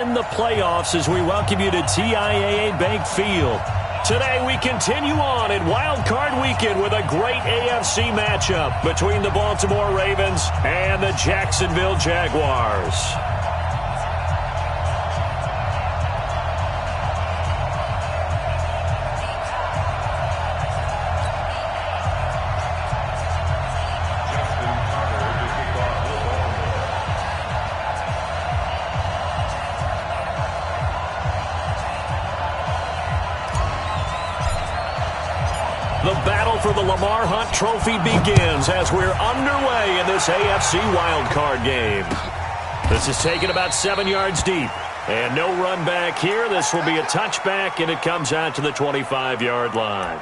In the playoffs as we welcome you to TIAA Bank Field. Today we continue on in Wildcard Weekend with a great AFC matchup between the Baltimore Ravens and the Jacksonville Jaguars. The battle for the Lamar Hunt Trophy begins as we're underway in this AFC wildcard game. This is taken about 7 yards deep. And no run back here. This will be a touchback, and it comes out to the 25-yard line.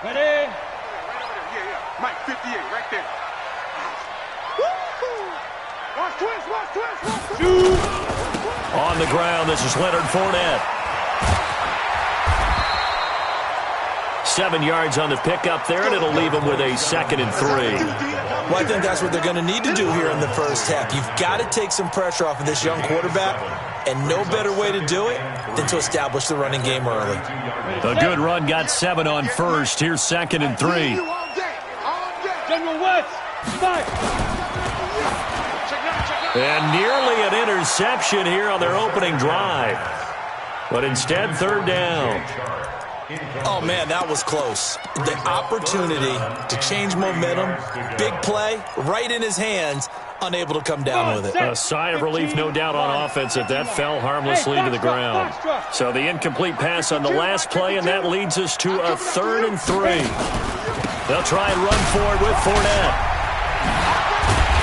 Ready? Right over there. Yeah. Mike, 58, right there. Watch twist. On the ground, this is Leonard Fournette. 7 yards on the pickup there, and it'll leave him with a 2nd and 3. Well, I think that's what they're going to need to do here in the first half. You've got to take some pressure off of this young quarterback, and no better way to do it than to establish the running game early. A good run got 7 on first. Here's 2nd and 3. General West, And nearly an interception here on their opening drive. But instead, 3rd down. Oh, man, that was close. The opportunity to change momentum, big play, right in his hands, unable to come down with it. A sigh of relief, no doubt, on offense that fell harmlessly to the ground. So the incomplete pass on the last play, and that leads us to a 3rd and 3. They'll try and run for it with Fournette.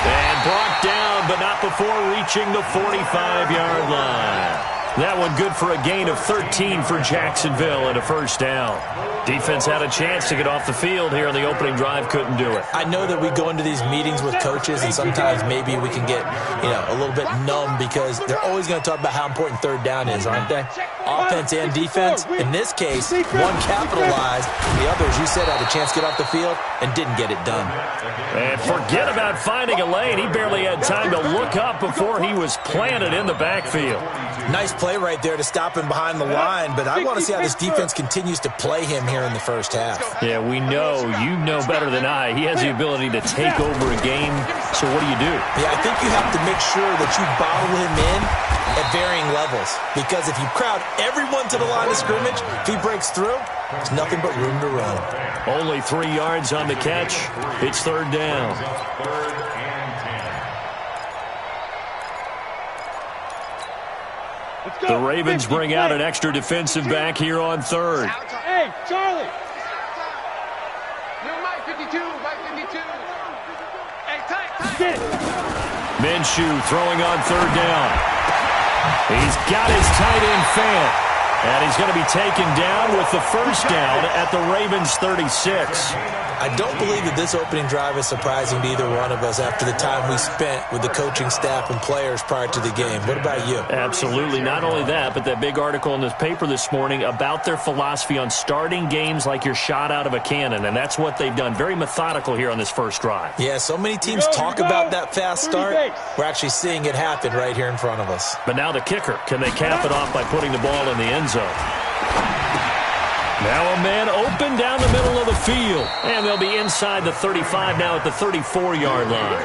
And brought down, but not before reaching the 45-yard line. That one good for a gain of 13 for Jacksonville and a 1st down. Defense had a chance to get off the field here on the opening drive, couldn't do it. I know that we go into these meetings with coaches, and sometimes maybe we can get, a little bit numb because they're always going to talk about how important 3rd down is, aren't they? Offense and defense. In this case, one capitalized, and the other, as you said, had a chance to get off the field and didn't get it done. And forget about finding a lane. He barely had time to look up before he was planted in the backfield. Nice play right there to stop him behind the line, but I want to see how this defense continues to play him here in the first half. Yeah, we know. You know better than I. He has the ability to take over a game, so what do you do? Yeah, I think you have to make sure that you bottle him in at varying levels, because if you crowd everyone to the line of scrimmage, if he breaks through, there's nothing but room to run. Only 3 yards on the catch. It's 3rd down. The Ravens bring out an extra defensive back here on 3rd. Hey, Charlie. Mike 52. Hey, tight. Minshew throwing on 3rd down. He's got his tight end Fant. And he's going to be taken down with the 1st down at the Ravens 36. I don't believe that this opening drive is surprising to either one of us after the time we spent with the coaching staff and players prior to the game. What about you? Absolutely. Not only that, but that big article in this paper this morning about their philosophy on starting games like you're shot out of a cannon, and that's what they've done. Very methodical here on this first drive. Yeah, so many teams talk about that fast start. We're actually seeing it happen right here in front of us. But now the kicker. Can they cap it off by putting the ball in the end zone? Now a man open down the middle of the field. And they'll be inside the 35 now at the 34-yard line.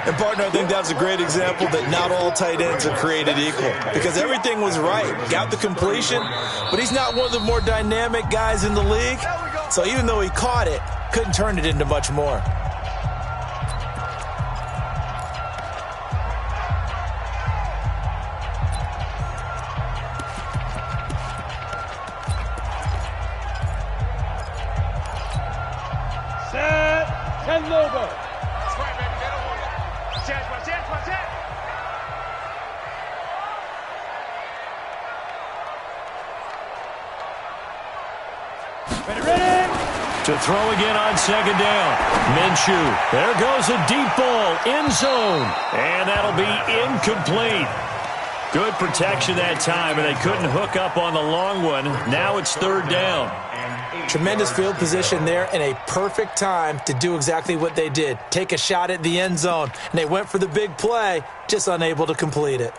And, partner, I think that's a great example that not all tight ends are created equal. Because everything was right. Got the completion, but he's not one of the more dynamic guys in the league. So even though he caught it, couldn't turn it into much more. To throw again on 2nd down. Minshew. There goes a deep ball. End zone. And that'll be incomplete. Good protection that time, and they couldn't hook up on the long one. Now it's 3rd down. Tremendous field position there and a perfect time to do exactly what they did. Take a shot at the end zone. And they went for the big play, just unable to complete it.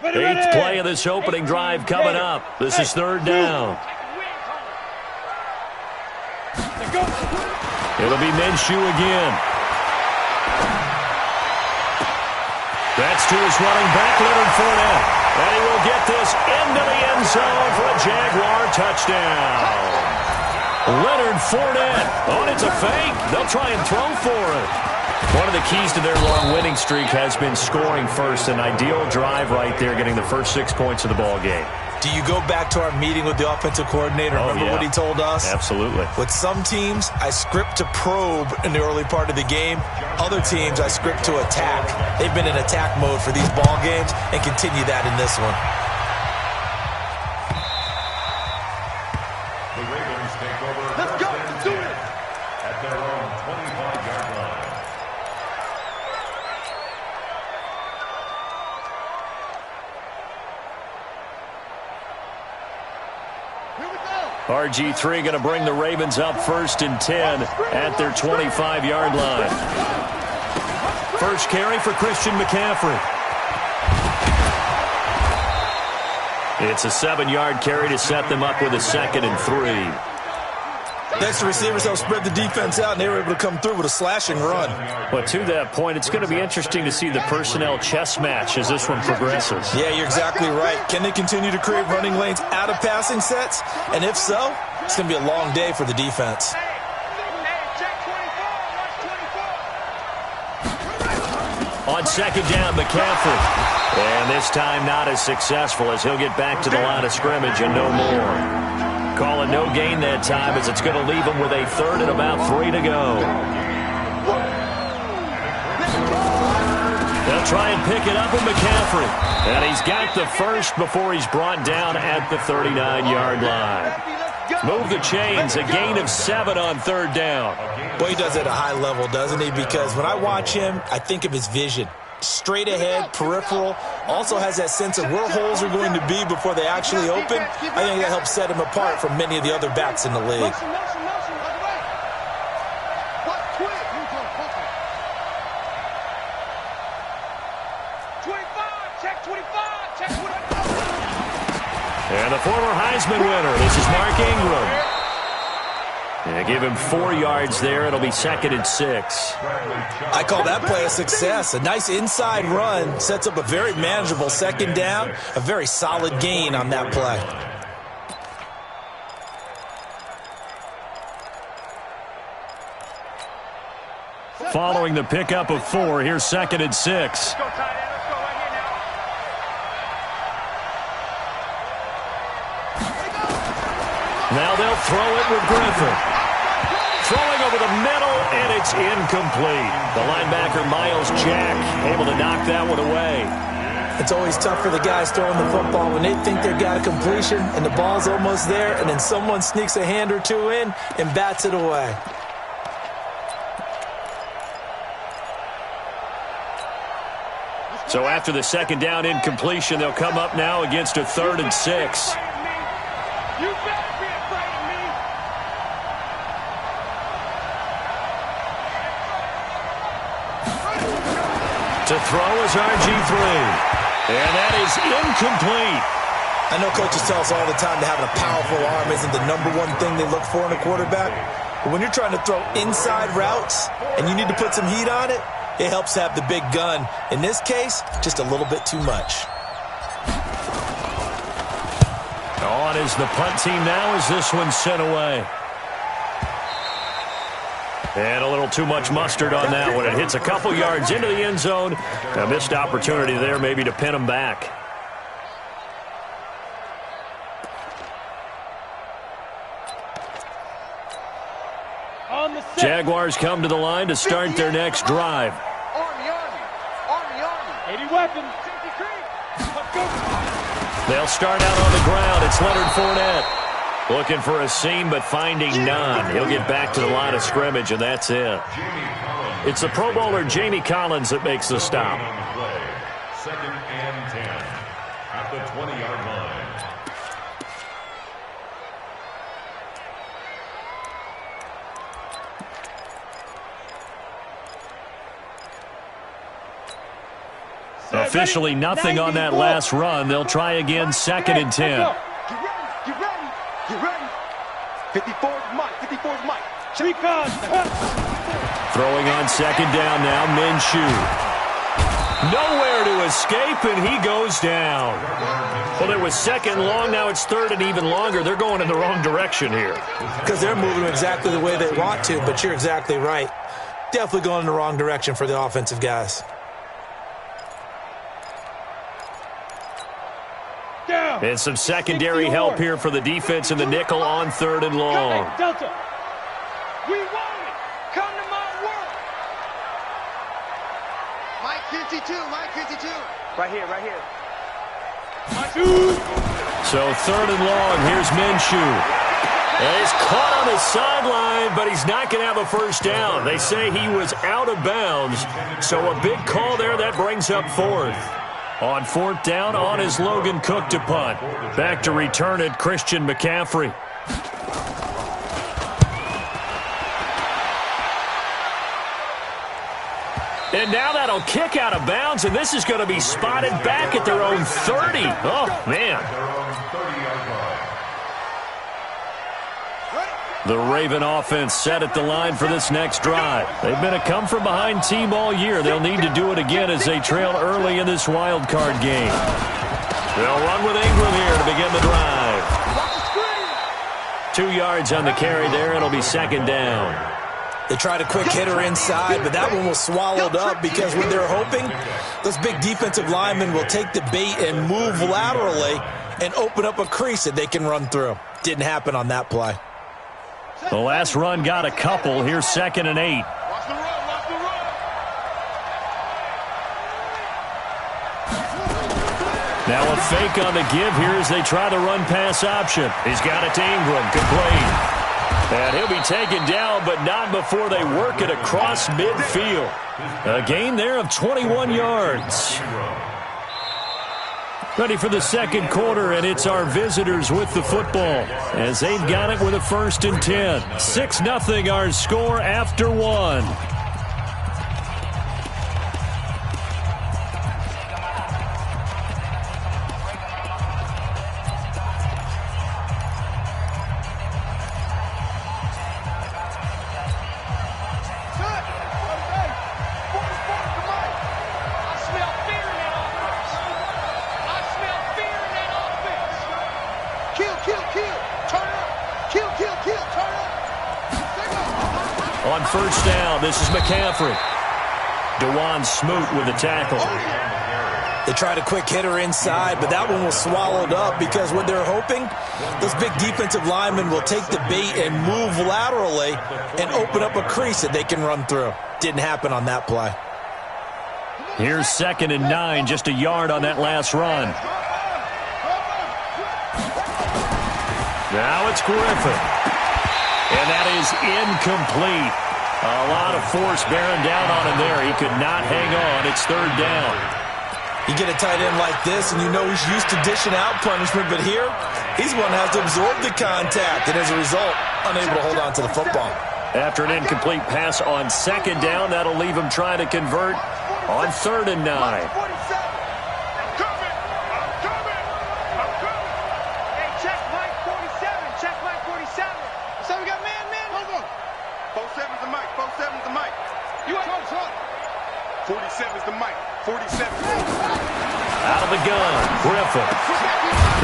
Eighth play of this opening drive coming up. This is third down. It'll be Minshew again. That's to his running back, Leonard Fournette. And he will get this into the end zone for a Jaguar touchdown. Leonard Fournette. Oh, it's a fake. They'll try and throw for it. One of the keys to their long winning streak has been scoring first. An ideal drive right there, getting the first 6 points of the ball game. Do you go back to our meeting with the offensive coordinator? Remember what he told us? Absolutely. With some teams, I script to probe in the early part of the game. Other teams, I script to attack. They've been in attack mode for these ball games and continue that in this one. The Ravens take over. Let's go. Do it. At their own 25-yard line. RG3 going to bring the Ravens up 1st and 10 at their 25-yard line. First carry for Christian McCaffrey. It's a 7-yard carry to set them up with a 2nd and 3. Next, the receivers helped spread the defense out, and they were able to come through with a slashing run. But to that point, it's going to be interesting to see the personnel chess match as this one progresses. Yeah, you're exactly right. Can they continue to create running lanes out of passing sets? And if so, it's going to be a long day for the defense. On 2nd down, McCaffrey. And this time not as successful as he'll get back to the line of scrimmage and no more. Calling no gain that time as it's going to leave him with a 3rd and about 3 to go. They'll try and pick it up with McCaffrey. And he's got the first before he's brought down at the 39-yard line. Move the chains, a gain of 7 on 3rd down. Boy, he does it at a high level, doesn't he? Because when I watch him, I think of his vision. Straight ahead, peripheral, also has that sense of where holes are going to be before they actually open. I think that helps set him apart from many of the other backs in the league. And the former Heisman winner, this is Mark Ingram. Yeah, give him 4 yards there. It'll be 2nd and 6. I call that play a success. A nice inside run sets up a very manageable 2nd down. A very solid gain on that play. Following the pickup of 4, here's 2nd and 6. Now they'll throw it with Griffin. Throwing over the middle, and it's incomplete. The linebacker, Miles Jack, able to knock that one away. It's always tough for the guys throwing the football when they think they've got a completion and the ball's almost there, and then someone sneaks a hand or two in and bats it away. So after the 2nd down incompletion, they'll come up now against a 3rd and 6. To throw is RG3. And that is incomplete. I know coaches tell us all the time that having a powerful arm isn't the #1 thing they look for in a quarterback. But when you're trying to throw inside routes and you need to put some heat on it, it helps to have the big gun. In this case, just a little bit too much. On is the punt team now as this one's sent away. And a little too much mustard on that one. It hits a couple yards into the end zone. A missed opportunity there maybe to pin him back. Jaguars come to the line to start their next drive. Army. 80 weapons. They'll start out on the ground. It's Leonard Fournette. Looking for a seam, but finding none. He'll get back to the line of scrimmage, and that's it. It's the Pro Bowler Jamie Collins that makes the stop. 2nd and 10 at the 20-yard line. Officially nothing on that last run. They'll try again, 2nd and 10. Get ready. Get ready. 54 is Mike. 54 is Mike. Throwing on 2nd down now, Minshew. Nowhere to escape, and he goes down. Well, it was 2nd long. Now it's 3rd and even longer. They're going in the wrong direction here. Because they're moving exactly the way they want to, but you're exactly right. Definitely going in the wrong direction for the offensive guys. And some secondary help here for the defense in the nickel on 3rd and long. Delta. We want it. Come to my world. Mike 52, Mike 52. Right here, right here. So 3rd and long, here's Minshew. And he's caught on the sideline, but he's not going to have a first down. They say he was out of bounds, so a big call there. That brings up 4th. On 4th down, on is Logan Cook to punt. Back to return it, Christian McCaffrey. And now that'll kick out of bounds, and this is going to be spotted back at their own 30. Oh, man. The Raven offense set at the line for this next drive. They've been a come-from-behind team all year. They'll need to do it again as they trail early in this wild card game. They'll run with Ingram here to begin the drive. 2 yards on the carry there. It'll be 2nd down. They tried a quick hitter inside, but that one was swallowed up because what they're hoping, those big defensive linemen will take the bait and move laterally and open up a crease that they can run through. Didn't happen on that play. The last run got a couple. Here's 2nd and 8. Watch the run, watch the run. Now a fake on the give here as they try the run-pass option. He's got it to Ingram, complete. And he'll be taken down, but not before they work it across midfield. A gain there of 21 yards. Ready for the 2nd quarter, and it's our visitors with the football as they've got it with a 1st and 10. 6-0 our score after 1. On 1st down, this is McCaffrey. DeJuan Smoot with the tackle. They tried a quick hitter inside, but that one was swallowed up because what they're hoping, those big defensive linemen will take the bait and move laterally and open up a crease that they can run through. Didn't happen on that play. Here's 2nd and 9, just a yard on that last run. Now it's Griffin. And that is incomplete. A lot of force bearing down on him there. He could not hang on. It's 3rd down. You get a tight end like this, and you know he's used to dishing out punishment, but here, he's one that has to absorb the contact, and as a result, unable to hold on to the football. After an incomplete pass on 2nd down, that'll leave him trying to convert on 3rd and 9. Out of the gun, Griffin.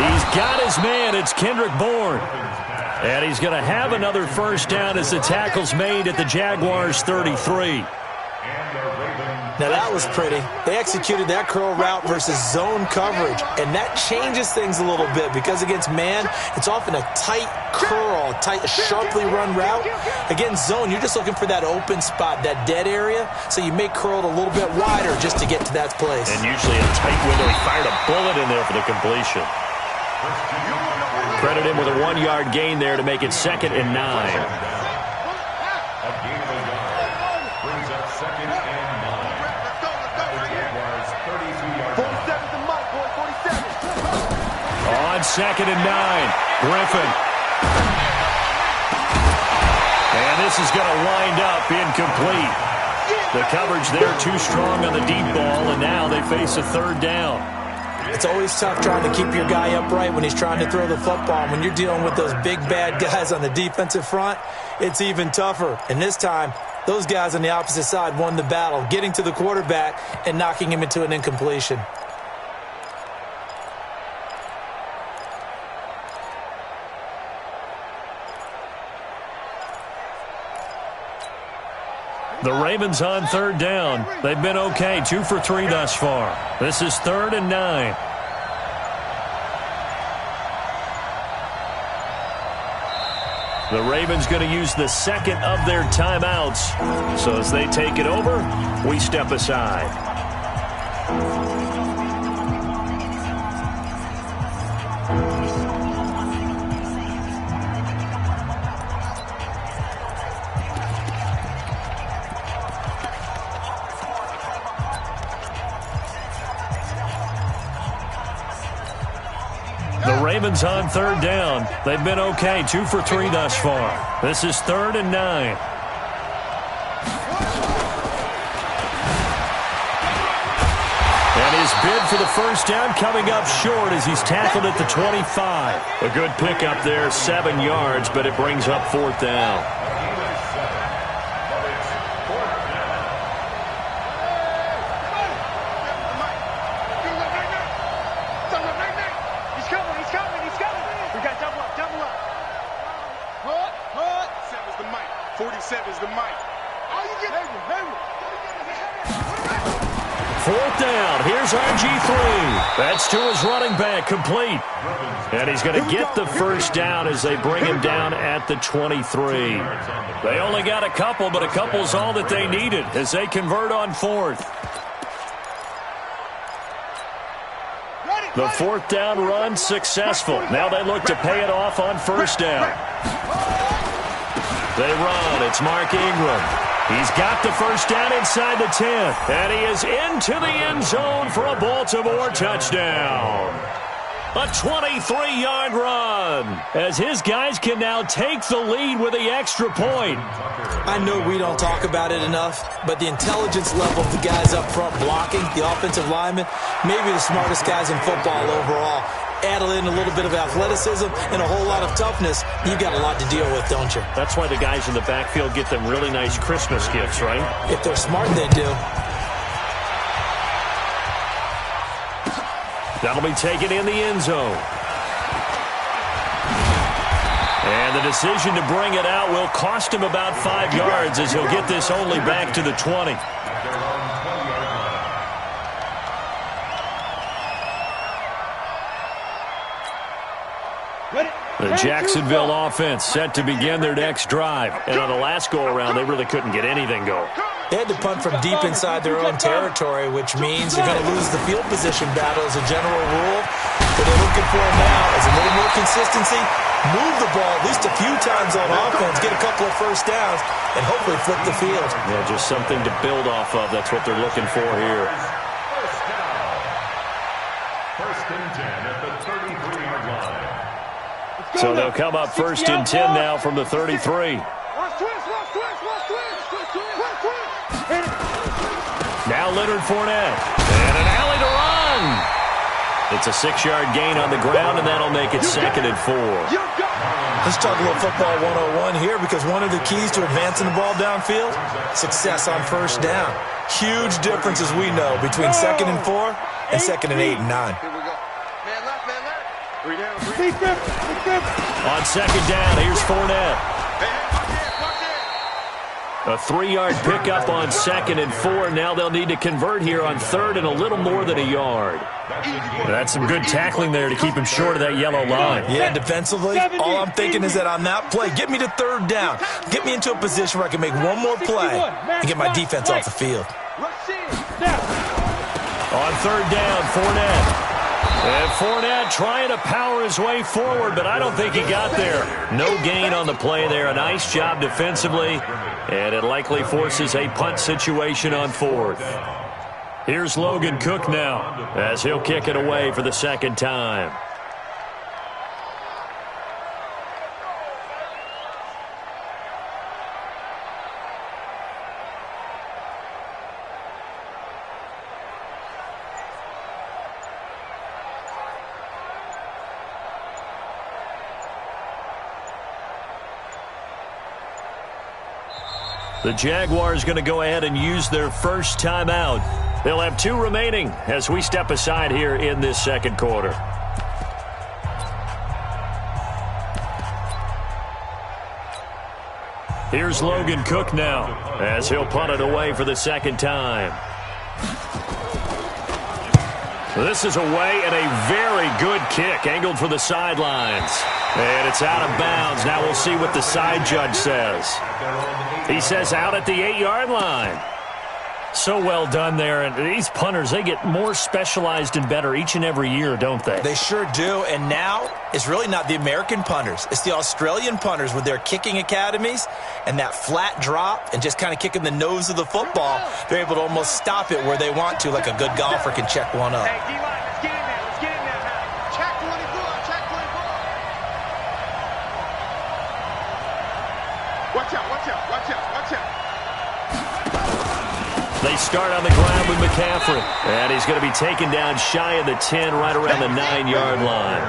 He's got his man. It's Kendrick Bourne. And he's going to have another 1st down as the tackle's made at the Jaguars' 33. Now that was pretty. They executed that curl route versus zone coverage, and that changes things a little bit because against man, it's often a tight curl, tight, sharply run route. Against zone, you're just looking for that open spot, that dead area, so you may curl it a little bit wider just to get to that place. And usually a tight window. He fired a bullet in there for the completion. Credit him with a 1-yard gain there to make it 2nd and 9. On 2nd and 9, Griffin. And this is going to wind up incomplete. The coverage there too strong on the deep ball, and now they face a third down. It's always tough trying to keep your guy upright when he's trying to throw the football. When you're dealing with those big, bad guys on the defensive front, it's even tougher. And this time, those guys on the opposite side won the battle, getting to the quarterback and knocking him into an incompletion. The Ravens on third down. They've been okay, 2 for 3 thus far. This is 3rd and 9. The Ravens going to use the second of their timeouts. So as they take it over, we step aside. The Ravens on third down. They've been okay, 2 for 3 thus far. This is 3rd and 9. And his bid for the first down coming up short as he's tackled at the 25. A good pickup there, 7 yards, but it brings up 4th down. Fourth down. Here's RG3. That's to his running back, complete. And he's going to get the first down as they bring him down at the 23. They only got a couple, but a couple's all that they needed as they convert on 4th. The 4th down run successful. Now they look to pay it off on 1st down. They run. It's Mark Ingram. He's got the first down inside the 10. And he is into the end zone for a Baltimore touchdown. A 23-yard run as his guys can now take the lead with the extra point. I know we don't talk about it enough, but the intelligence level of the guys up front blocking, the offensive linemen, maybe the smartest guys in football overall. Add in a little bit of athleticism and a whole lot of toughness, you got a lot to deal with, don't you? That's why the guys in the backfield get them really nice Christmas gifts, right? If they're smart, they do. That'll be taken in the end zone. And the decision to bring it out will cost him about 5 yards as he'll get this only back to the 20. The Jacksonville offense set to begin their next drive. And on the last go-around, they really couldn't get anything going. They had to punt from deep inside their own territory, which means you're going to lose the field position battle as a general rule. What they're looking for now is a little more consistency, move the ball at least a few times on offense, get a couple of first downs, and hopefully flip the field. Yeah, just something to build off of. That's what they're looking for here. First and 10 at the 33-yard line. So they'll come up 1st and 10 now from the 33. Now Leonard Fournette. And an alley to run. It's a 6-yard gain on the ground, and that'll make it 2nd and 4. Let's talk a little football 101 here, because one of the keys to advancing the ball downfield, success on first down. Huge difference, as we know, between 2nd and 4 and 2nd and 8 and 9. On 2nd down, here's Fournette. A 3-yard pickup on 2nd and 4. Now they'll need to convert here on 3rd and a little more than a yard. That's some good tackling there to keep him short of that yellow line. Yeah, defensively, all I'm thinking is that on that play, get me to 3rd down. Get me into a position where I can make one more play and get my defense off the field. On 3rd down, Fournette. And Fournette trying to power his way forward, but I don't think he got there. No gain on the play there. A nice job defensively, and it likely forces a punt situation on 4th. Here's Logan Cook now as he'll kick it away for the 2nd time. The Jaguars going to go ahead and use their first timeout. They'll have 2 remaining as we step aside here in this second quarter. Here's Logan Cook now as he'll punt it away for the second time. This is away and a very good kick angled for the sidelines. And it's out of bounds. Now we'll see what the side judge says. He says out at the 8-yard line. So well done there. And these punters, they get more specialized and better each and every year, don't they? They sure do. And now it's really not the American punters. It's the Australian punters with their kicking academies and that flat drop and just kind of kicking the nose of the football. They're able to almost stop it where they want to, like a good golfer can check one up. Hey, D-line, let's get in there. Let's get in there now. Check 24. Check 24. Watch out, watch out, watch out, watch out. They start on the ground with McCaffrey. And he's going to be taken down shy of the 10, right around the 9-yard line.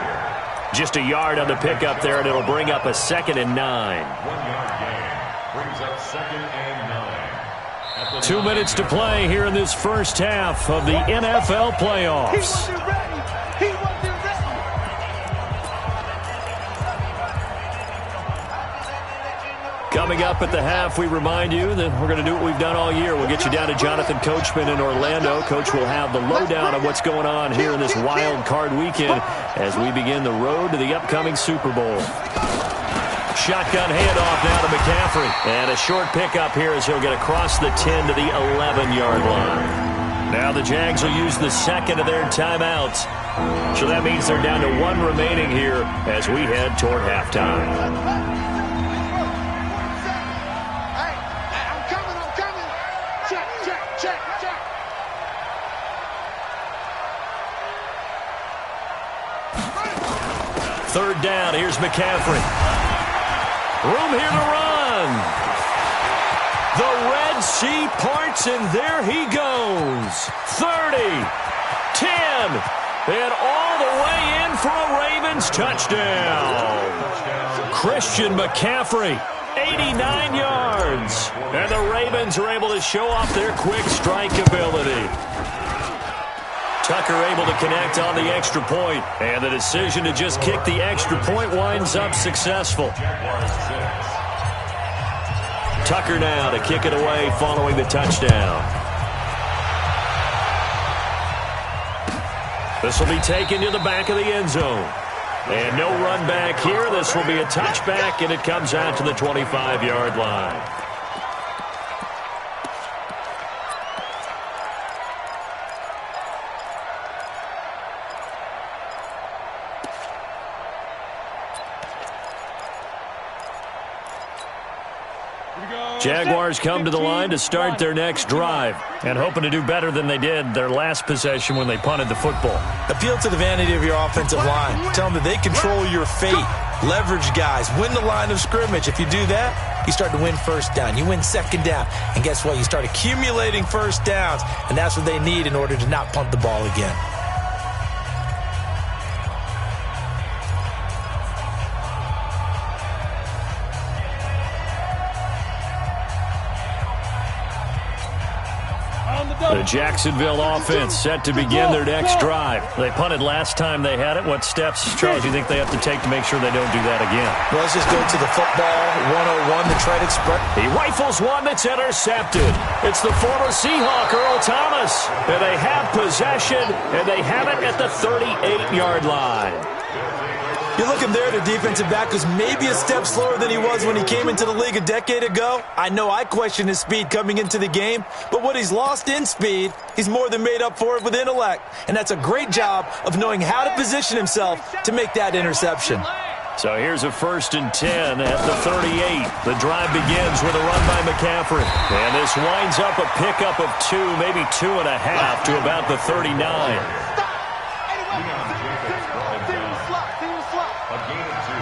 Just a yard on the pickup there, and it'll bring up a 2nd and 9. 1-yard gain brings up 2nd and 9. 2 minutes to play here in this first half of the NFL playoffs. He wasn't ready. He wasn't ready. Coming up at the half, we remind you that we're going to do what we've done all year. We'll get you down to Jonathan Coachman in Orlando. Coach will have the lowdown on what's going on here in this wild card weekend as we begin the road to the upcoming Super Bowl. Shotgun handoff now to McCaffrey. And a short pickup here as he'll get across the 10 to the 11-yard line. Now the Jags will use the second of their timeouts. So that means they're down to 1 remaining here as we head toward halftime. Third down, here's McCaffrey. Room here to run. The Red Sea parts, and there he goes. 30, 10, and all the way in for a Ravens touchdown. Christian McCaffrey, 89 yards. And the Ravens are able to show off their quick strike ability. Tucker able to connect on the extra point, and the decision to just kick the extra point winds up successful. Tucker now to kick it away following the touchdown. This will be taken to the back of the end zone. And no run back here. This will be a touchback, and it comes out to the 25-yard line. Jaguars come to the line to start their next drive and hoping to do better than they did their last possession when they punted the football. Appeal to the vanity of your offensive line. Tell them that they control your fate. Leverage guys. Win the line of scrimmage. If you do that, you start to win first down. You win second down. And guess what? You start accumulating first downs, and that's what they need in order to not punt the ball again. The Jacksonville offense set to begin their next drive. They punted last time they had it. What steps, Charles, do you think they have to take to make sure they don't do that again? Well, let's just go to the football 101, the trade express. He rifles one that's intercepted. It's the former Seahawk, Earl Thomas. And they have possession, and they have it at the 38-yard line. You're looking there, the defensive back was maybe a step slower than he was when he came into the league a decade ago. I know I questioned his speed coming into the game, but what he's lost in speed, he's more than made up for it with intellect. And that's a great job of knowing how to position himself to make that interception. So here's a 1st and 10 at the 38. The drive begins with a run by McCaffrey. And this winds up a pickup of 2, maybe 2.5 to about the 39. A gain of 2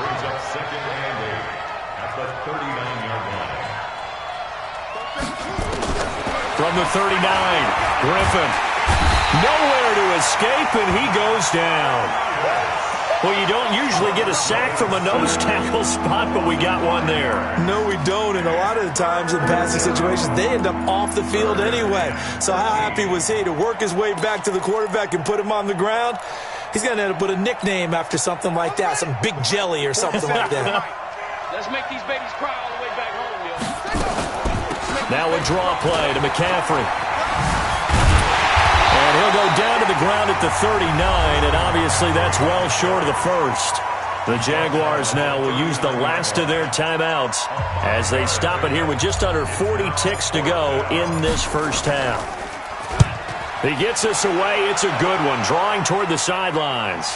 brings up 2nd and 8 at the 39-yard line. From the 39, Griffin. Nowhere to escape, and he goes down. Well, you don't usually get a sack from a nose tackle spot, but we got one there. No, we don't, and a lot of of times in passing situations, they end up off the field anyway. So how happy was he to work his way back to the quarterback and put him on the ground? He's going to end up with a nickname after something like that, some Big Jelly or something like that. Let's make these babies cry all the way back home, yo. Now a draw play to McCaffrey. And he'll go down to the ground at the 39, and obviously that's well short of the first. The Jaguars now will use the last of their timeouts as they stop it here with just under 40 ticks to go in this first half. He gets us away. It's a good one, drawing toward the sidelines.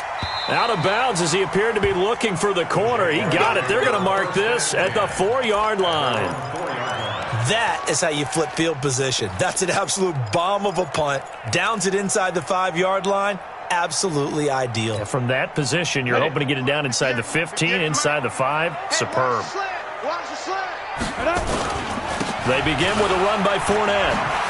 Out of bounds as he appeared to be looking for the corner. He got it. They're going to mark this at the 4-yard line. That is how you flip field position. That's an absolute bomb of a punt. Downs it inside the 5-yard line. Absolutely ideal. And from that position, you're hoping to get it down inside the 15, inside the 5. Superb. They begin with a run by Fournette.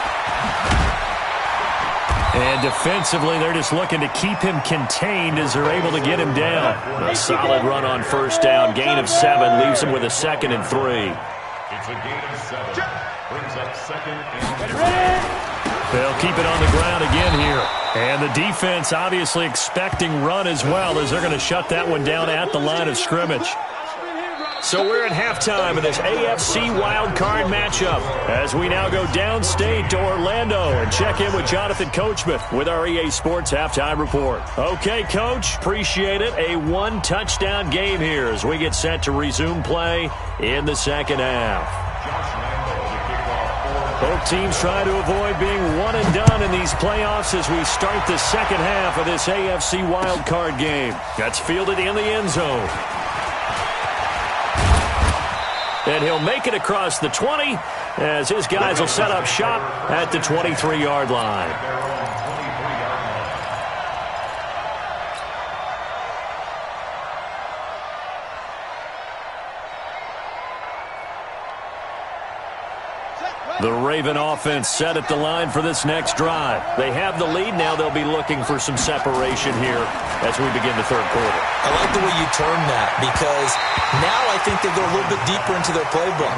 And defensively, they're just looking to keep him contained as they're able to get him down. A solid run on first down. Gain of 7 leaves him with a 2nd and 3. It's a gain of 7. Brings up 2nd and 3. They'll keep it on the ground again here. And the defense obviously expecting run as well as they're going to shut that one down at the line of scrimmage. So we're at halftime of this AFC Wildcard matchup as we now go downstate to Orlando and check in with Jonathan Coachman with our EA Sports Halftime Report. Okay, Coach, appreciate it. A 1-touchdown game here as we get set to resume play in the second half. Both teams try to avoid being one and done in these playoffs as we start the second half of this AFC wildcard game. That's fielded in the end zone. And he'll make it across the 20 as his guys will set up shop at the 23-yard line. The Raven offense set at the line for this next drive. They have the lead. Now they'll be looking for some separation here as we begin the third quarter. I like the way you term that because now I think they go a little bit deeper into their playbook.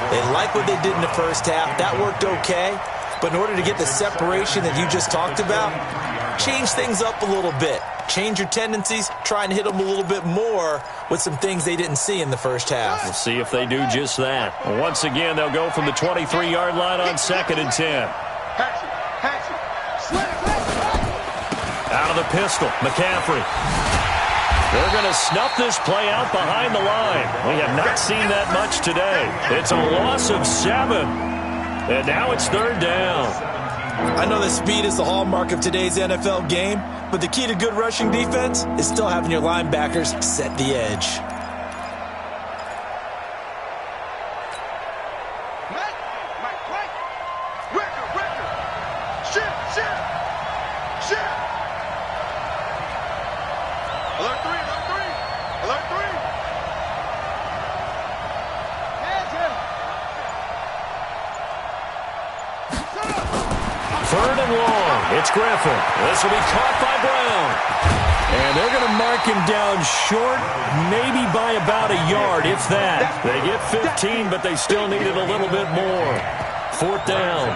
They like what they did in the first half. That worked okay. But in order to get the separation that you just talked about, change things up a little bit. Change your tendencies. Try and hit them a little bit more with some things they didn't see in the first half. We'll see if they do just that. Once again, they'll go from the 23-yard line on 2nd and 10. Out of the pistol, McCaffrey. They're going to snuff this play out behind the line. We have not seen that much today. It's a loss of 7. And now it's 3rd down. I know that speed is the hallmark of today's NFL game, but the key to good rushing defense is still having your linebackers set the edge. It's Griffin. This will be caught by Brown. And they're going to mark him down short, maybe by about a yard, if that. They get 15, but they still needed a little bit more. 4th down.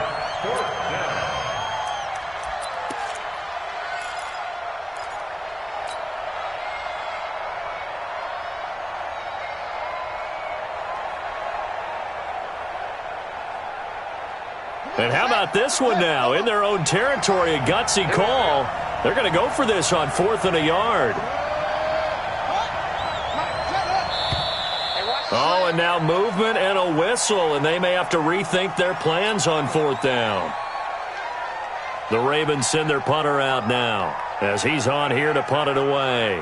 And how about this one now? In their own territory, a gutsy call. They're going to go for this on 4th and a yard. Oh, and now movement and a whistle, and they may have to rethink their plans on 4th down. The Ravens send their punter out now as he's on here to punt it away.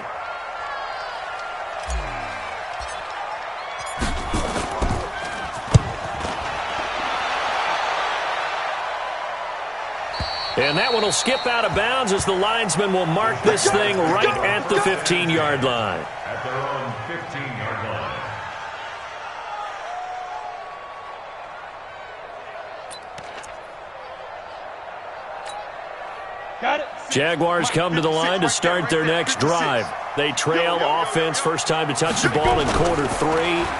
And that one will skip out of bounds as the linesman will mark this thing right at the 15-yard line. At their own 15-yard line. Got it. Jaguars come to the line to start their next drive. They trail offense, first time to touch the ball in quarter 3,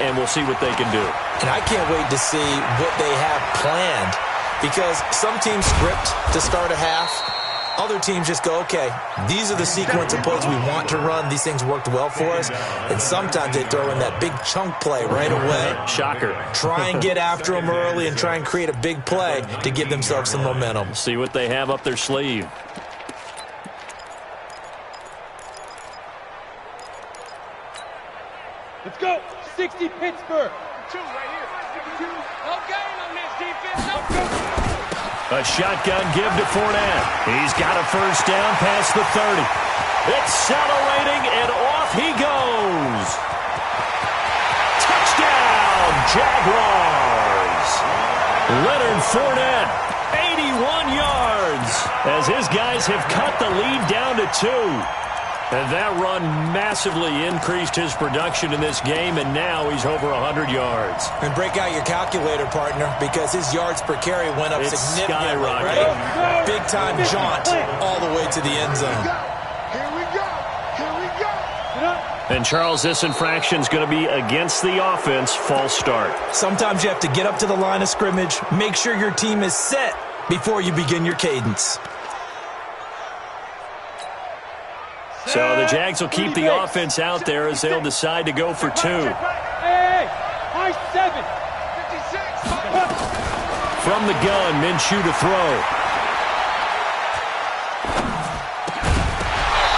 and we'll see what they can do. And I can't wait to see what they have planned, because some teams script to start a half. Other teams just go, okay, these are the sequence of plays we want to run. These things worked well for us. And sometimes they throw in that big chunk play right away. Shocker. Try and get after them early and try and create a big play to give themselves some momentum. See what they have up their sleeve. Let's go. 60 Pittsburgh. 2 right here. 62. No game on this defense. No A shotgun give to Fournette. He's got a first down past the 30. Accelerating, and off he goes. Touchdown, Jaguars. Leonard Fournette, 81 yards, as his guys have cut the lead down to 2. And that run massively increased his production in this game, and now he's over 100 yards. And break out your calculator, partner, because his yards per carry went up significantly. Right? Big-time jaunt all the way to the end zone. Here we go. Here we go. And, Charles, this infraction's going to be against the offense, false start. Sometimes you have to get up to the line of scrimmage, make sure your team is set before you begin your cadence. So the Jags will keep the offense out there as they'll decide to go for 2. Hey, high 7. 56. From the gun, Minshew to throw.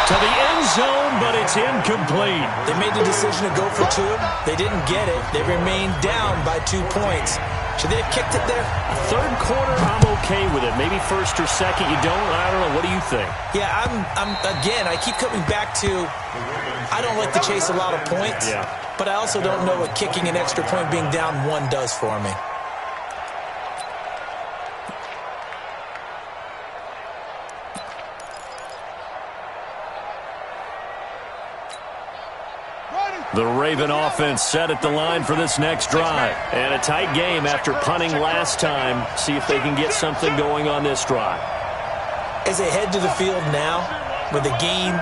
To the end zone, but it's incomplete. They made the decision to go for 2. They didn't get it. They remained down by 2 points. Should they have kicked it there? Third quarter, I'm okay with it. Maybe first or second, you don't. I don't know. What do you think? Yeah, again, I keep coming back to, I don't like to chase a lot of points, but I also don't know what kicking an extra point being down 1 does for me. The Raven offense set at the line for this next drive. And a tight game after punting last time. See if they can get something going on this drive. As they head to the field now, with the game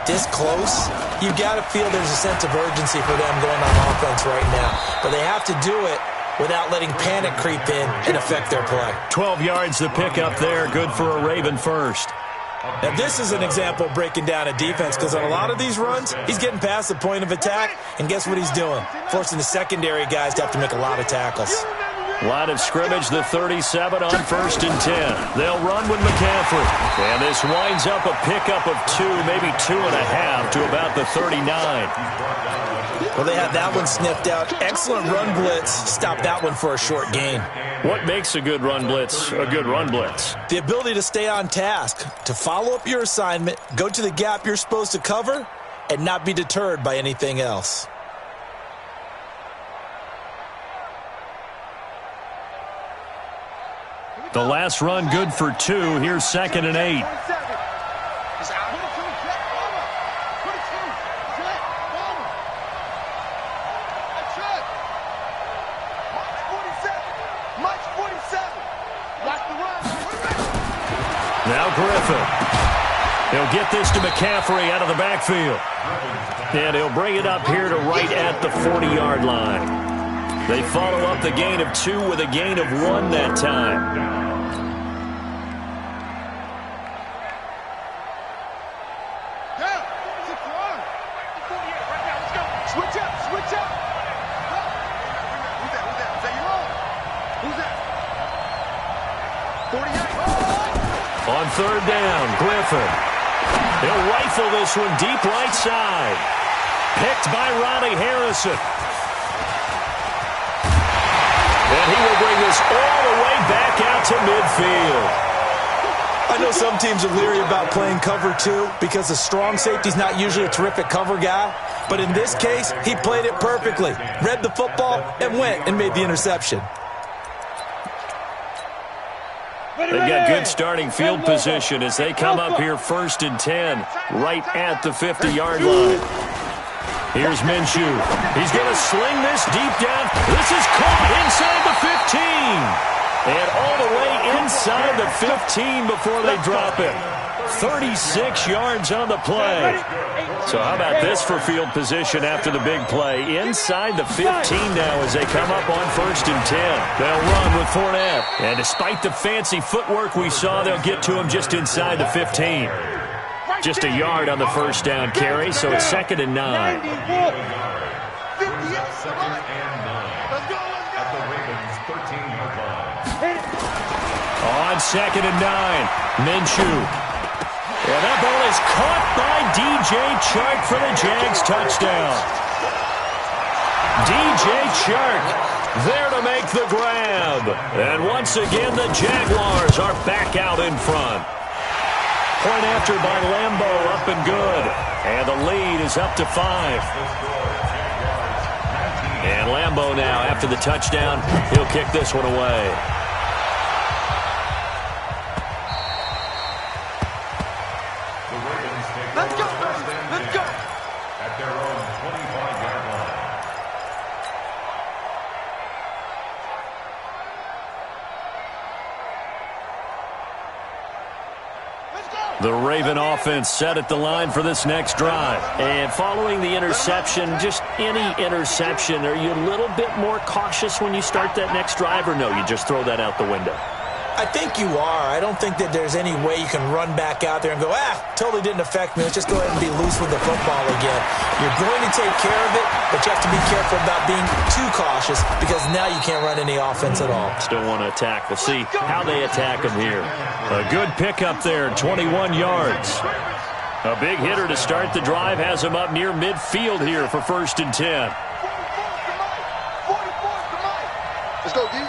this close, you've got to feel there's a sense of urgency for them going on offense right now. But they have to do it without letting panic creep in and affect their play. 12 yards to pick up there. Good for a Raven first. Now, this is an example of breaking down a defense, because on a lot of these runs, he's getting past the point of attack, and guess what he's doing? Forcing the secondary guys to have to make a lot of tackles. Line of scrimmage, the 37 on 1st and 10. They'll run with McCaffrey. And this winds up a pickup of 2, maybe 2.5 to about the 39. Well, they had that one sniffed out. Excellent run blitz. Stopped that one for a short gain. What makes a good run blitz a good run blitz? The ability to stay on task, to follow up your assignment, go to the gap you're supposed to cover, and not be deterred by anything else. The last run good for 2. Here's 2nd and 8. Now Griffin. He'll get this to McCaffrey out of the backfield. And he'll bring it up here to right at the 40-yard line. They follow up the gain of 2 with a gain of 1 that time. On 3rd down, Griffin. He'll rifle this one deep right side. Picked by Ronnie Harrison. And he will bring this all the way back out to midfield. I know some teams are leery about playing cover 2 because the strong safety's not usually a terrific cover guy. But in this case, he played it perfectly. Read the football and went and made the interception. They've got good starting field position as they come up here 1st and 10, right at the 50-yard line. Here's Minshew. He's going to sling this deep down. This is caught inside the 15. And all the way inside the 15 before they drop it. 36 yards on the play. So how about this for field position after the big play? Inside the 15 now as they come up on 1st and 10. They'll run with Fournette. And despite the fancy footwork we saw, they'll get to him just inside the 15. Just a yard on the first down carry, so it's 2nd and 9. On 2nd and 9, Minshew. And that ball is caught by DJ Chark for the Jags touchdown. DJ Chark there to make the grab. And once again, the Jaguars are back out in front. Point after by Lambeau, up and good. And the lead is up to 5. And Lambeau now, after the touchdown, he'll kick this one away. Let's go, let's go. At their own 25-yard line. The Raven offense set at the line for this next drive. And following the interception, just any interception, are you a little bit more cautious when you start that next drive, or no, you just throw that out the window? I think you are. I don't think that there's any way you can run back out there and go, totally didn't affect me. Let's just go ahead and be loose with the football again. You're going to take care of it, but you have to be careful about being too cautious because now you can't run any offense at all. Still want to attack. We'll see how they attack them here. A good pickup there, 21 yards. A big hitter to start the drive has him up near midfield here for 1st and 10. 44 to Mike. Let's go, D.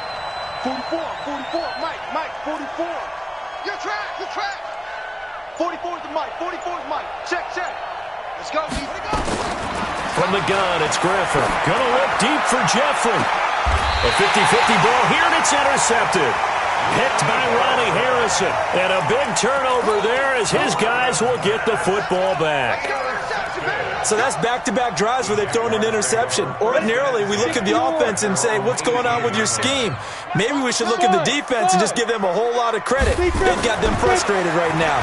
44, Mike, 44. Your track. 44 to Mike, 44 to Mike. Check. Let's go, D. From the gun, it's Griffin. Gonna look deep for Jeffrey. A 50-50 ball here, and it's intercepted. Picked by Ronnie Harrison. And a big turnover there as his guys will get the football back. So that's back-to-back drives where they've thrown an interception. Ordinarily, we look at the offense and say, what's going on with your scheme? Maybe we should look at the defense and just give them a whole lot of credit. They've got them frustrated right now.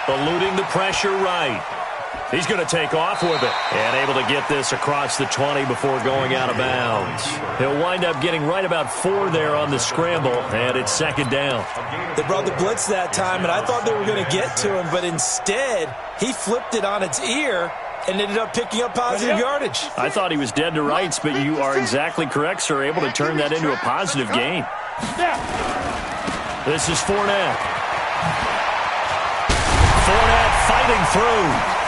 Eluding the pressure right. He's going to take off with it. And able to get this across the 20 before going out of bounds. He'll wind up getting right about 4 there on the scramble, and it's 2nd down. They brought the blitz that time, and I thought they were going to get to him, but instead, he flipped it on its ear and ended up picking up positive yardage. I thought he was dead to rights, but you are exactly correct, sir. Able to turn that into a positive gain. This is Fournette. Fournette fighting through.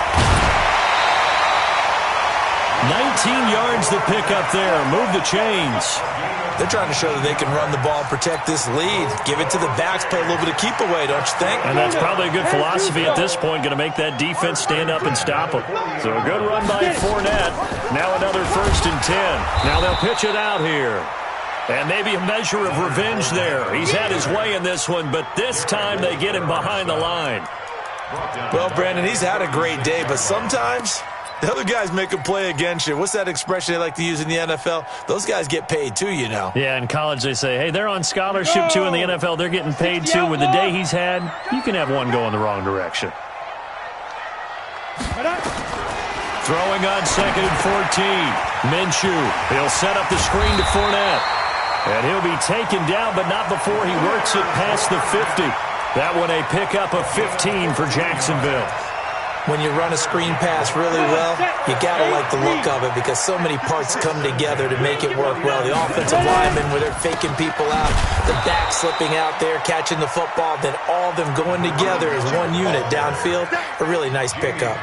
19 yards to pick up there. Move the chains. They're trying to show that they can run the ball and protect this lead. Give it to the backs, play a little bit of keep away, don't you think? And that's probably a good philosophy at this point, going to make that defense stand up and stop them. So a good run by Fournette. Now another 1st and 10. Now they'll pitch it out here. And maybe a measure of revenge there. He's had his way in this one, but this time they get him behind the line. Well, Brandon, he's had a great day, but sometimes the other guys make a play against you. What's that expression they like to use in the NFL? Those guys get paid too, you know. Yeah, in college they say, hey, they're on scholarship too. In the NFL, they're getting paid too. With the day he's had, you can have one go in the wrong direction. Throwing on 2nd and 14. Minshew. He'll set up the screen to Fournette. And he'll be taken down, but not before he works it past the 50. That one a pickup of 15 for Jacksonville. When you run a screen pass really well, you got to like the look of it because so many parts come together to make it work well. The offensive linemen, where they're faking people out, the back slipping out there, catching the football, then all of them going together as one unit downfield. A really nice pickup.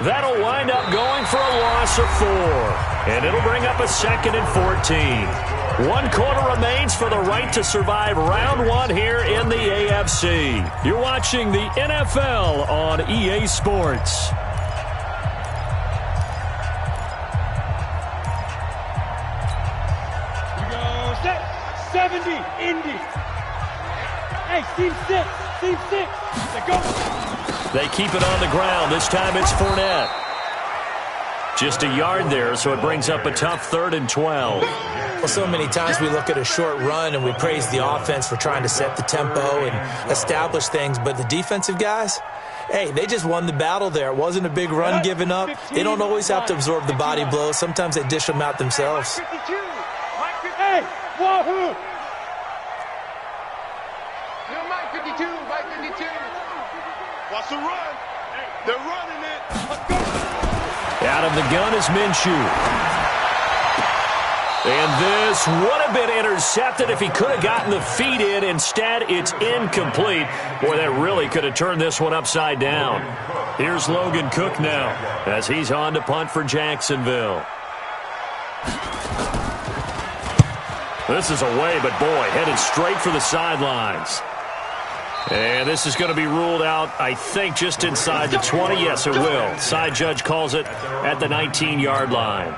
That'll wind up going for a loss of 4. And it'll bring up a 2nd and 14. 1 quarter remains for the right to survive round 1 here in the AFC. You're watching the NFL on EA Sports. We go set 70, Indy. Hey, team 6. Let's go. They keep it on the ground. This time it's Fournette. Just a yard there, so it brings up a tough 3rd and 12. Well, so many times we look at a short run and we praise the offense for trying to set the tempo and establish things, but the defensive guys, hey, they just won the battle there. It wasn't a big run given up. They don't always have to absorb the body blows. Sometimes they dish them out themselves. Hey, wahoo! Mike 52, Mike 52. Watch the run. They're running it. Let's go. Out of the gun is Minshew. And this would have been intercepted if he could have gotten the feet in. Instead, it's incomplete. Boy, that really could have turned this one upside down. Here's Logan Cook now as he's on to punt for Jacksonville. This is away, but boy, headed straight for the sidelines. And this is going to be ruled out, I think, just inside the 20. Yes, it will. Side judge calls it at the 19-yard line.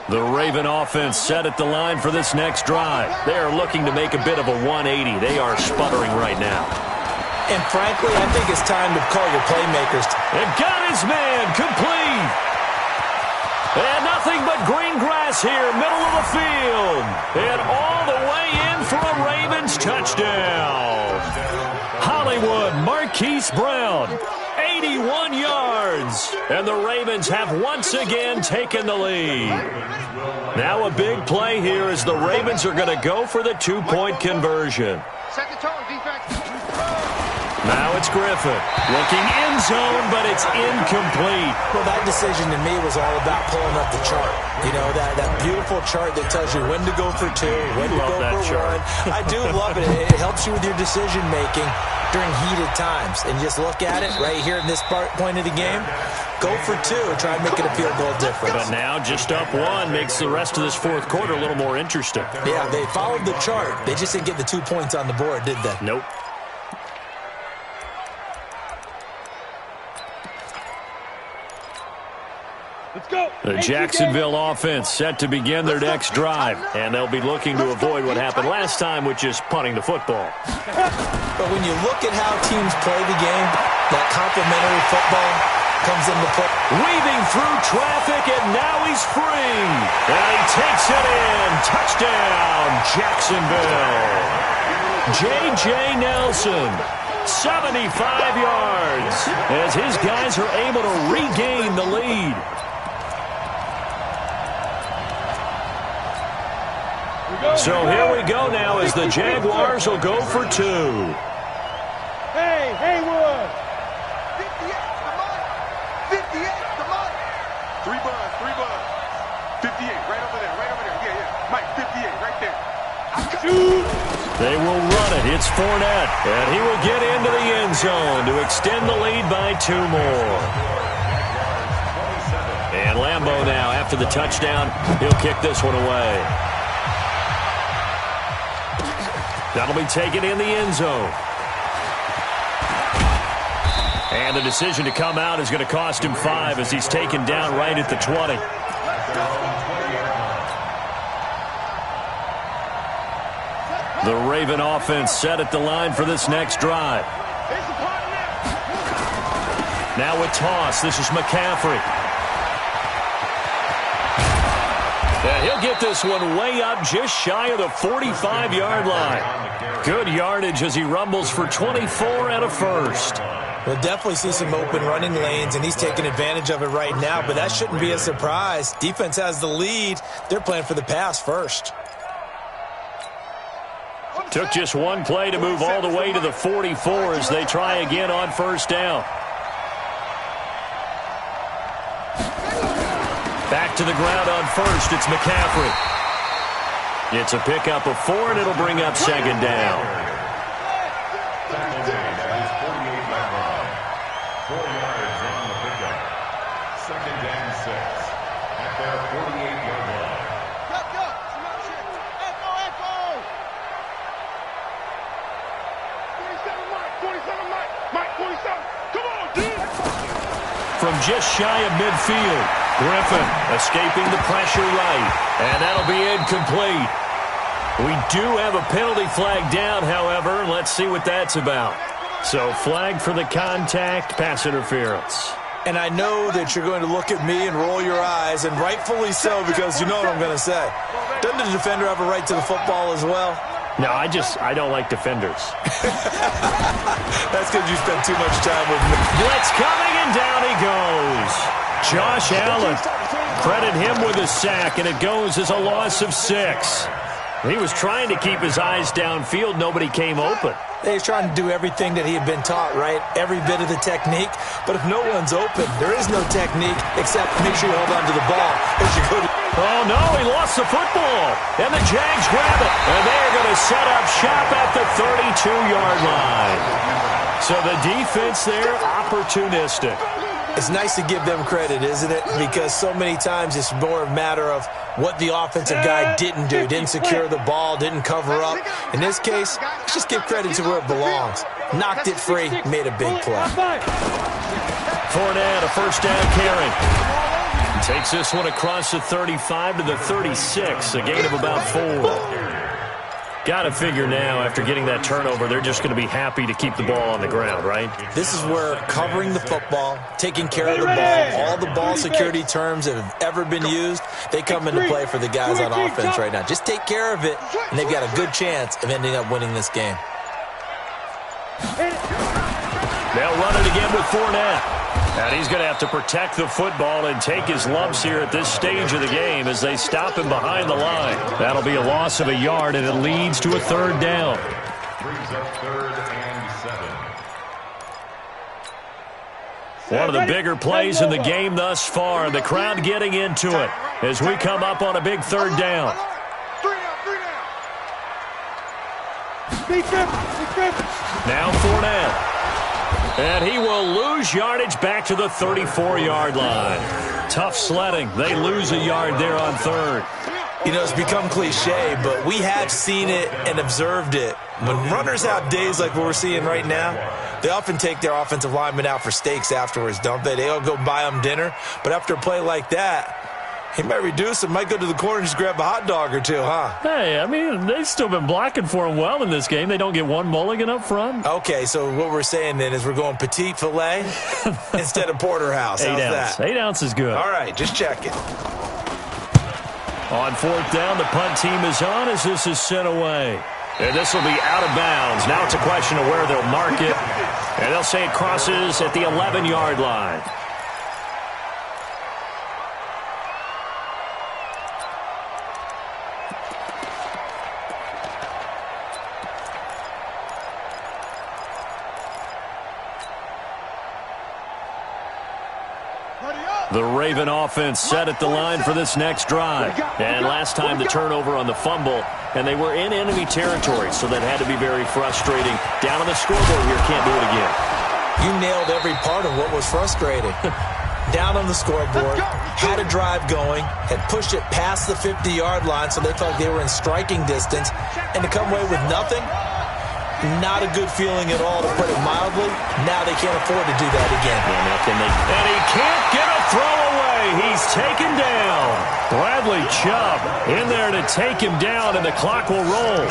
The Raven offense set at the line for this next drive. They are looking to make a bit of a 180. They are sputtering right now. And frankly, I think it's time to call your playmakers. And got his man complete. And nothing but green grass here, middle of the field. And all the way in for a Ravens touchdown. Hollywood Marquise Brown, 81 yards. And the Ravens have once again taken the lead. Now a big play here as the Ravens are going to go for the 2-point conversion. Set the tone, defense. Now it's Griffin. Looking end zone, but it's incomplete. Well, that decision to me was all about pulling up the chart. You know, that beautiful chart that tells you when to go for 2, when to go for 1. I do love it. It helps you with your decision-making during heated times. And just look at it right here in this point of the game. Go for 2. Try and make it a field goal difference. But now just up 1 makes the rest of this fourth quarter a little more interesting. Yeah, they followed the chart. They just didn't get the 2 points on the board, did they? Nope. Let's go. The Jacksonville offense set to begin their next drive, and they'll be looking to avoid what happened last time, which is punting the football. But when you look at how teams play the game, that complementary football comes into play. Weaving through traffic, and now he's free. And he takes it in. Touchdown, Jacksonville. J.J. Nelson, 75 yards, as his guys are able to regain the lead. So here we go now as the Jaguars will go for 2. Hey, Haywood. 58, come on. 58, come on. 3 buzz. 58, right over there. Yeah. Mike, 58, right there. Shoot. They will run it. It's Fournette, and he will get into the end zone to extend the lead by 2 more. And Lambeau now, after the touchdown, he'll kick this one away. That'll be taken in the end zone. And the decision to come out is going to cost him 5 as he's taken down right at the 20. The Raven offense set at the line for this next drive. Now with toss, this is McCaffrey. And he'll get this one way up just shy of the 45-yard line. Good yardage as he rumbles for 24 and a first. We'll definitely see some open running lanes, and he's taking advantage of it right now, but that shouldn't be a surprise. Defense has the lead. They're playing for the pass first. Took just one play to move all the way to the 44 as they try again on first down. Back to the ground on first, it's McCaffrey. It's a pickup of 4, and it'll bring up second down. From just shy of midfield, Griffin escaping the pressure right, and that'll be incomplete. We do have a penalty flag down, however. Let's see what that's about. So flag for the contact, pass interference. And I know that you're going to look at me and roll your eyes, and rightfully so, because you know what I'm going to say. Doesn't the defender have a right to the football as well? No, I don't like defenders. That's because you spend too much time with me. Blitz coming, and down he goes. Josh Allen. Credit him with a sack, and it goes as a loss of 6. He was trying to keep his eyes downfield. Nobody came open. He was trying to do everything that he had been taught, right? Every bit of the technique. But if no one's open, there is no technique except make sure you hold on to the ball as you go to... Oh, no, he lost the football. And the Jags grab it. And they're going to set up shop at the 32-yard line. So the defense there, opportunistic. It's nice to give them credit, isn't it? Because so many times it's more a matter of what the offensive guy didn't do. Didn't secure the ball, didn't cover up. In this case, let's just give credit to where it belongs. Knocked it free, made a big play. Fournette, a first down carry. Takes this one across the 35 to the 36, a gain of about 4. Got to figure now, after getting that turnover, they're just going to be happy to keep the ball on the ground, right? This is where covering the football, taking care of the ball, all the ball security terms that have ever been used, they come into play for the guys on offense right now. Just take care of it, and they've got a good chance of ending up winning this game. They'll run it again with Fournette. And he's going to have to protect the football and take his lumps here at this stage of the game as they stop him behind the line. That'll be a loss of a yard, and it leads to a 3rd down. Brings up 3rd and 7. One of the bigger plays in the game thus far. The crowd getting into it as we come up on a big 3rd down. Now Fournette. And he will lose yardage back to the 34-yard line. Tough sledding. They lose a yard there on 3rd. You know, it's become cliche, but we have seen it and observed it. When runners have days like what we're seeing right now, they often take their offensive linemen out for steaks afterwards, don't they? They all go buy them dinner. But after a play like that, he might reduce it, might go to the corner and just grab a hot dog or two, huh? Hey, I mean, they've still been blocking for him well in this game. They don't get one mulligan up front. Okay, so what we're saying then is we're going petite filet instead of porterhouse. How's 8 ounce. that? 8 ounce is good. All right, just check it. On 4th down, the punt team is on as this is sent away. And this will be out of bounds. Now it's a question of where they'll mark it. And they'll say it crosses at the 11-yard line. The Raven offense set at the line for this next drive. And last time the turnover on the fumble, and they were in enemy territory, so that had to be very frustrating. Down on the scoreboard here, can't do it again. You nailed every part of what was frustrating. Down on the scoreboard, had a drive going, had pushed it past the 50-yard line so they felt like they were in striking distance, and to come away with nothing, not a good feeling at all, to put it mildly. Now they can't afford to do that again. Yeah, now can they? And he can't get a throw away. He's taken down. Bradley Chubb in there to take him down, and the clock will roll.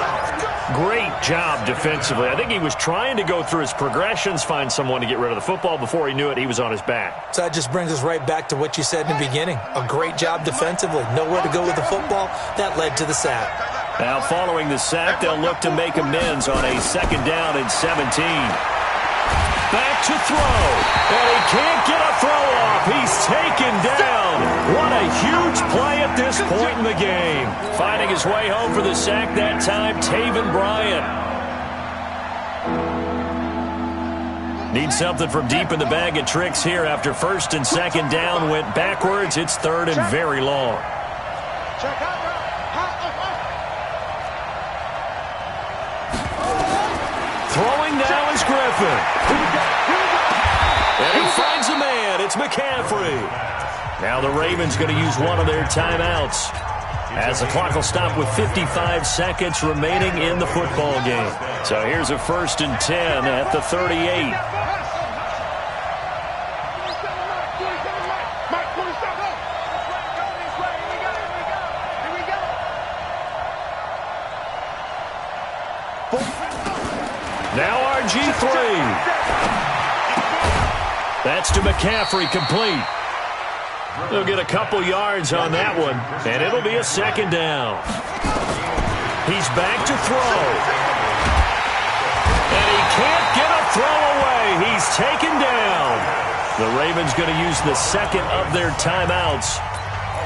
Great job defensively. I think he was trying to go through his progressions, find someone to get rid of the football. Before he knew it, he was on his back. So that just brings us right back to what you said in the beginning. A great job defensively. Nowhere to go with the football. That led to the sack. Now, following the sack, they'll look to make amends on a 2nd down and 17. Back to throw. And he can't get a throw off. He's taken down. What a huge play at this point in the game. Finding his way home for the sack that time, Taven Bryan. Needs something from deep in the bag of tricks here after 1st and 2nd down went backwards. It's 3rd and very long. Throwing now is Griffin. And he finds a man. It's McCaffrey. Now the Ravens going to use one of their timeouts as the clock will stop with 55 seconds remaining in the football game. So here's a 1st and 10 at the 38. Now RG3. That's to McCaffrey, complete. They'll get a couple yards on that one, and it'll be a second down. He's back to throw. And he can't get a throw away. He's taken down. The Ravens going to use the second of their timeouts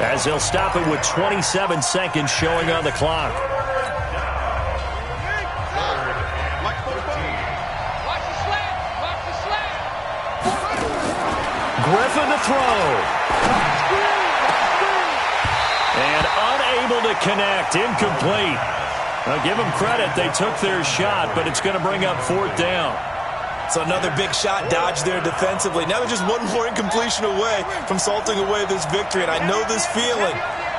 as they'll stop it with 27 seconds showing on the clock. Griffin to throw. And unable to connect. Incomplete. Now give them credit. They took their shot, but it's going to bring up fourth down. So another big shot dodged there defensively. Now they're just one more incompletion away from salting away this victory, and I know this feeling.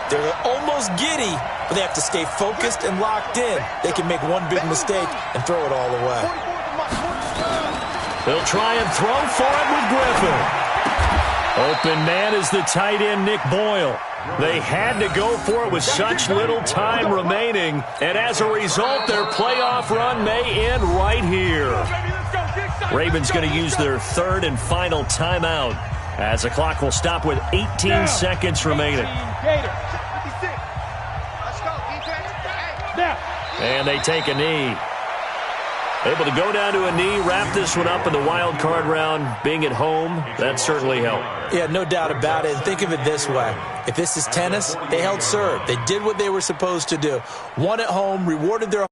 They're almost giddy, but they have to stay focused and locked in. They can make one big mistake and throw it all away. They'll try and throw for it with Griffin. Open man is the tight end, Nick Boyle. They had to go for it with such little time remaining, and as a result, their playoff run may end right here. Ravens going to use their third and final timeout as the clock will stop with 18 seconds remaining. And they take a knee. Able to go down to a knee, wrap this one up in the wild card round. Being at home, that certainly helped. Yeah, no doubt about it. And think of it this way. If this is tennis, they held serve. They did what they were supposed to do. Won at home, rewarded their